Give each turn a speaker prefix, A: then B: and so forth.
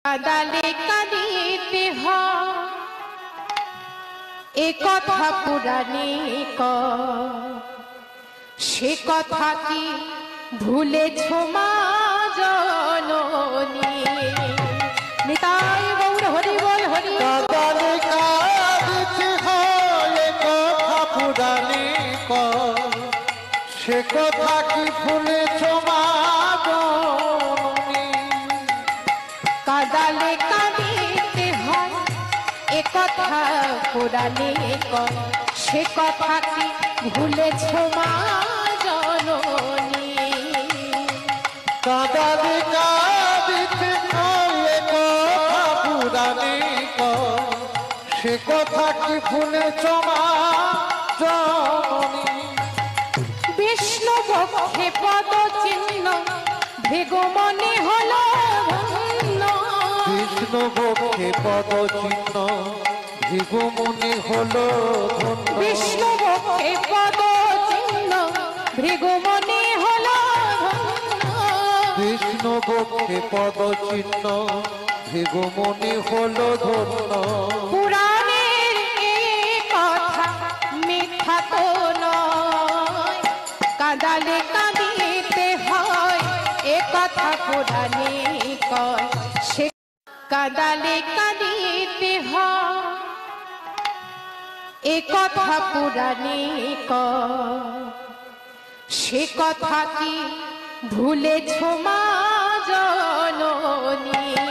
A: কাদালে কাঁদিতে হয় এ কথা পুরাণে সে কথা কি ভুলেছ মা জননী। নিতাই গৌর হরি বল হরি।
B: কাদালে কাঁদিতে হয় এ কথা পুরাণে সে কথা কি ভুলেছ মা জননী।
A: কাদালে কাঁদিতে হয় এ কথা পুরাণে সে কথা কি ভুলেছ মা জননী।
B: কাদালে কাঁদিতে হয় এ কথা পুরাণে সে কথা কি ভুলেছ মা জননী।
A: বিষ্ণু বক্ষে পদ চিহ্ন ভেগো মনে হলো ধন্য।
B: বিষ্ণু বক্ষে পদ চিহ্ন ভেগো মনে হলো ধন্য।
A: বিষ্ণু বক্ষে পদ চিহ্ন ভেগো মনে হলো ধন্য।
B: বিষ্ণু বক্ষে পদ চিহ্ন ভেগো মনে হলো ধন্য।
A: পুরাণের এই কথা মিথ্যা তো নয়। কাদালে কাঁদিতে হয় এ কথা পুরাণে কয় সে। কাদালে কাঁদিতে হয় এ কথা পুরাণে কয় সে কথা কি ভুলেছ মা জননী।